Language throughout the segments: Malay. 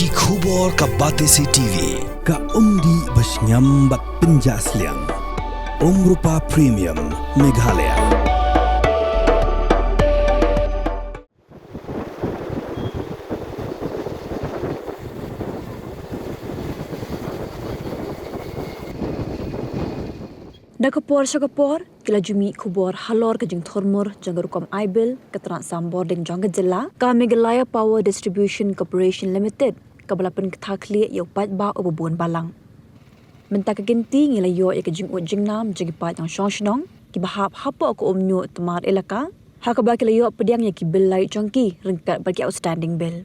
Ki khubor ka Batesi TV ka umdi basnyambak penjaslian Rupa Premium Meghalaya. Dakapor kila jumi kubor halor ke jeng thormur jang rukom Aibil keteran sambor deng jang jela ka Meghalaya Power Distribution Corporation Limited kabalapan kethakli yo pat ba obobon balang mentak ginti ngila yo ya ke jeng nam jeng pat yang shonshnong ki bahap hapo ko umnyu temar elaka hakaba kila yo pediang ya ki belai jangki ringkat bagi outstanding bill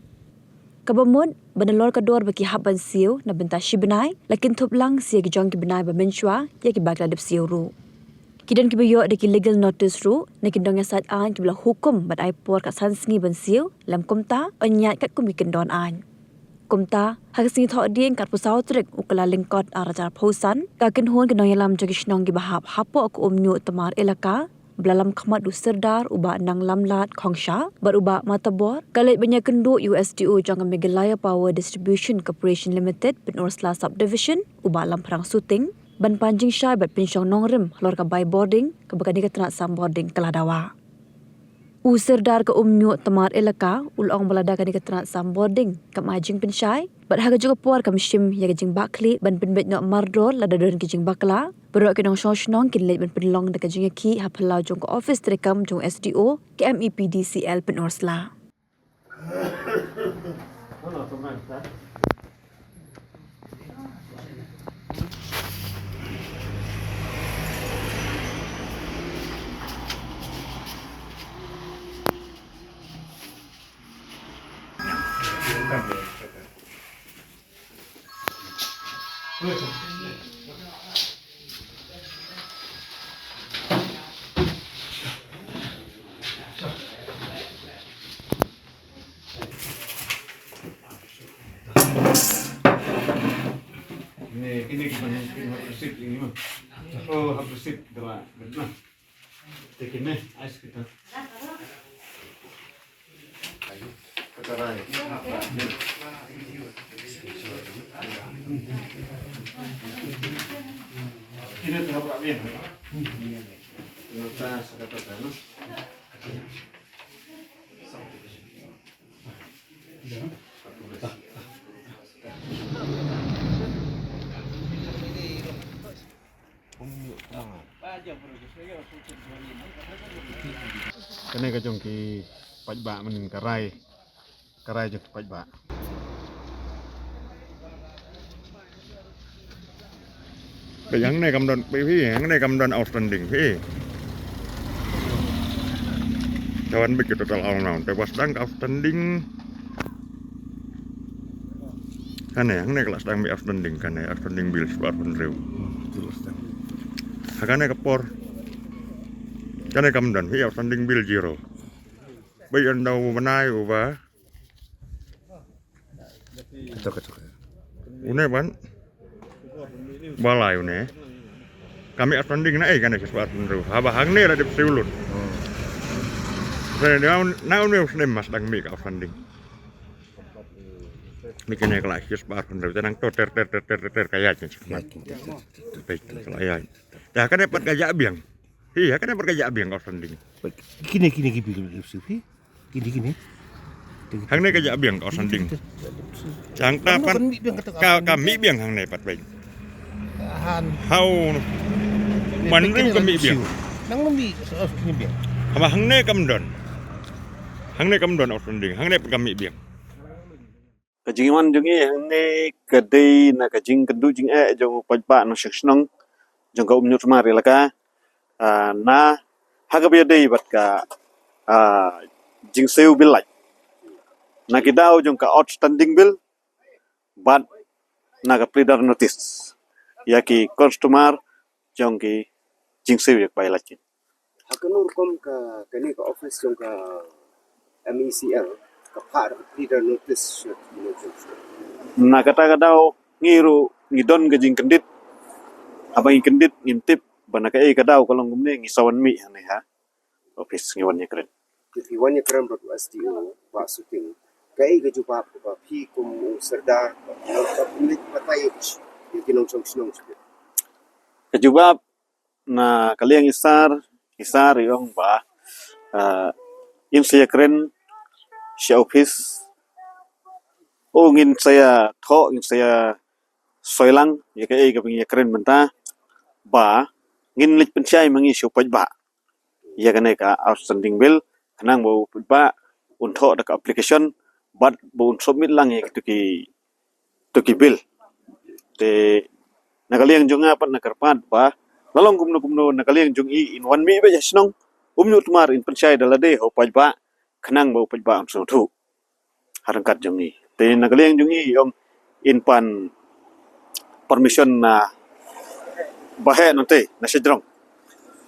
kabamon banalor kador bagi haban siu na benta shibenai lakin thuplang sia ki jong ki benai ba menchwa ya ki bakla dep siu ru kidan ki bayo de ki legal notice ru na ki dong sat an ki bla hukum bad ai por ka sansngi ban siu lam kumta onyat kat kum ki kendon an kumta hakasi tho ding kat pusau trek ukala lingkot arajar phosan ka kin hon ki dong lam jogishnong ki bahap hapo ko umnyu tamar elaka belalam khmat du serdar uba nang lamlat khongsha baruba matabor kalet banyak kendu USDO jang Meghalaya Power Distribution Corporation Limited Penorsla Subdivision uba lam perang suting ban panjing syai bat pinsyong nongrim lor ka by boarding ka bakani ka tnak sam boarding keladawa serdar ke umnyu tamar elaka ulong balada ka ni ka tnak sam boarding ka majing pinsyai bat haga juga puar ka mishim ya jing bakli ban pinbet no mardor lada don ki jing bakla berok ke nong shoshnong kin let ban pinlong da ka jing ki hapalau jong ka office trekam jong SDO ke MEPDCL Penorsla Ini resip ini mah. Oh, habis resip gerak, benar. Tekinnya ais kita. Katarai. Ini tuh apa bien? Nota sekata no. Kene ka jong ki pajba menin karai jong pajba yang này cầm đònพี่yang này cầm đòn outstandingพี่kawan begitu total all round tewas dang outstanding kan yang này kelas dang outstanding kan outstanding bill sebar pun rew hakane kapor kan cầm đònพี่outstanding bill zero bây giờ đâu benai uba kacau une ban balai une kami outstanding na kan sesuatu pun haba hang ne ada siulun saya now nem mas dang mi outstanding mikirnya kelas sesuatu pun tenang ter kayaknya baik kelayan ya kan dapat gajak biang iya kan dapat gajak biang outstanding Kini Sufi. Kini. Hang này gajak biang outstanding chẳng tapan kami biang hang này pat baik hau manrim kami biang Nang lembi kini biang. apa hang ne kam don outstanding hang ne kami biang kajingan jongi hang ne kadai na kajing kedu jing jong pajpa no seksnong jong ka umnyut mari laka na haga biya dei bat ka jing seu bil lai na kidau jong ka outstanding bill bat na ka pleader notice ya ki customer jong ki jing seu yak bai lai Hakanur kom ka kani ka office jong ka MECL ka par leader notice na kata kadau ngiru ngidon ke jing kendit abang kendit ngintip bana ka kadau kalong gumne ngisawan mi ane ha office ngiwannya keren If you want your current SDO, Pak Suting, kai ke jubab ke pi kum serdar ka pemilik patai yang kinong senong Kejubab na kaliang isar yung ba in saya keren si office ngin saya in saya soilang ya kai ka ping keren benta ba ngin lit pencai mangi siu ba ya kan ka outstanding bill kanang bau ba untuk ada application but bau submit lang ya tu ki bill te nakaliang junga pat nakarpat ba lalong gumno nakaliang jungi in 1 mi ba jasnong tumar in pencai dalade ho ba kanang bau ba am tu harangkat jungi te nakaliang jungi yung in pan permission na bahe nanti na sedrong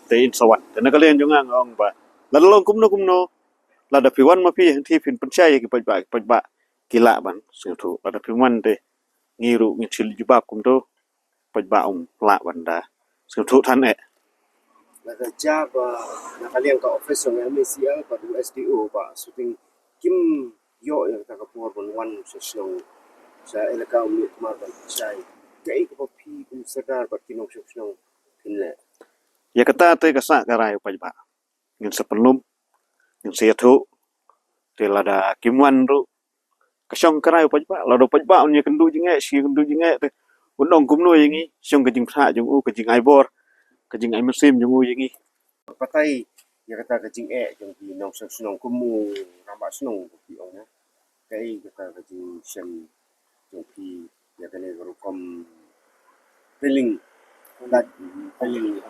te in sawan te nakaliang junga ngong ba lalong gumno lada piwan mapi yang ti pin pencai ki ba kila ban tu lada piwan te ngiru ngicil jubab kumto ba la banda tu than Naka job nakaliang ka office ng MACL pa SDO ba shooting kim yo yang takapur bon one session sa elaka umit marban sai kai ko pi kum sadar ba kinong session pinle ya kata te kasa karai ba ngin sepelum ngin saya tu te lada kimwan ru kasong karai ba lada ba nya kendu jinge te undong kumno yingi siong kajing pha jung kajing aibor kajing ai musim jung yingi patai ya kata kajing jung pi nong session kumu ramba senong pi ong na kai kata kajing sem jung pi ya kane rukom feeling that feeling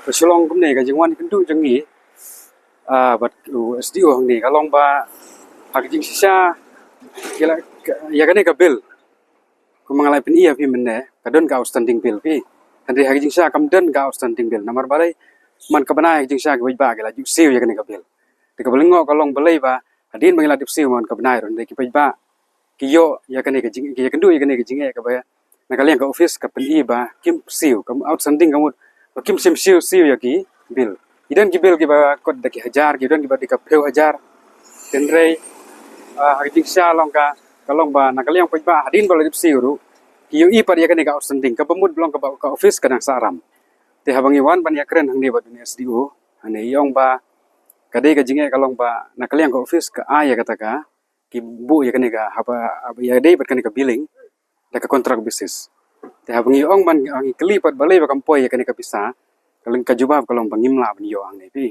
Pesulong kum ni kajing wan kendu jangi bat SDO hang ni kalong ba hakjing sisa kila ya kane ka bill kum mangalai pin iya pi menne kadon ka outstanding bill pi handi hakjing sisa kam den ka outstanding bill namar balai man ka bana hakjing sisa ki ba kila ju siu ya kane ka bill te ka belengo kalong balai ba hadin mangila dip siu man ka bana ron de ki ba ki yo ya kane kajing ki kendu ya kane kajing ka ba nakaliang ka office ka pin iya ba kim siu kam outstanding kamut kim sim siu ya ki bill idan ki bill ki ba kod da ki hajar ki dan ki ba di ka peu hajar tenrei hakjing sisa long ka kalong ba nakaliang pa ba hadin ba dip siu ru ki yo i par ya kane ka outstanding ka pamud belong ka office kadang saram te habang iwan ban ya keren hang ni ba dunia SDO ane yong ba kadai ka jinge kalong ba nakaliang ka office ka ya kata ka ki bu ya kane ka apa ya dei bat kane ka billing da ka kontrak bisnis te habang iong ban ang kelipat balai ba kampoi ya kane ka bisa kaleng ka jubab kalong bangimla ban yo ang ni pi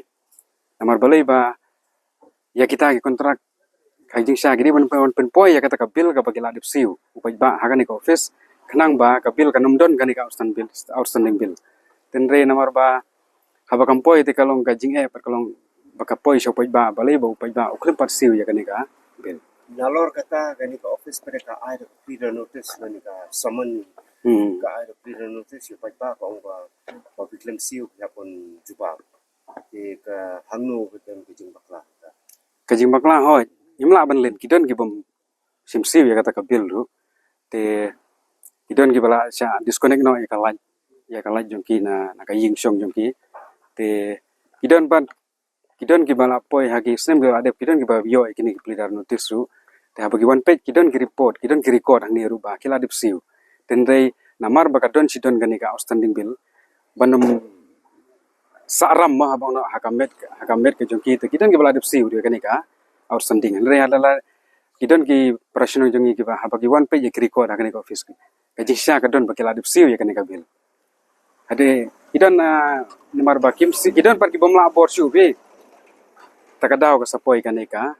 namar balai ba ya kita ki kontrak kajing sya gidi ban poi ya kata ka bill ka bagila dip siu upai ba hakane ka office kanang ba ka bill kanum don kane ka outstanding bill tenre namar ba haba kampoi te kalong kajing par kalong baka poi so pai ba balai ba upai ba uklim pat siu ya kane ka bill nalor kata kani ka office pada ka air freedom notice kani ka summon ka air freedom notice pa ba ka ong ba public claim siu ya pun jubab ke ka hangno betem kajing bakla hoi imla ban len kidon ki bom sim siu ya kata ka bill ru te kidon ki bala sya disconnect no ya ka laj jong ki na ka ying song jong ki te kidon ki bala poi hagi sem ga adep kidon ki ba yo kini ki pleadar notice ru te habagi one page kidon ki report kidon ki record hang ni ru ba kila adep siu tenrei namar ba kadon sidon gani ka outstanding bill banum saram ma abang no hakamet ke jong ki te kidon ki bala adep siu dia gani ka outstanding tenrei adalah kidon ki operational jong ki ba habagi one page ki record hang ni ka office ki kaji sya kadon ba kila adep siu ya gani ka bill ade kidon namar ba kim si kidon par ki bomla abor siu bi takadaw ka sapoi kaneka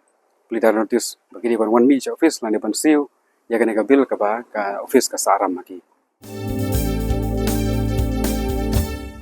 pleadar notice bagi di 1 mi office lan depan siu ya kaneka bill ka ba ka office ka saram maki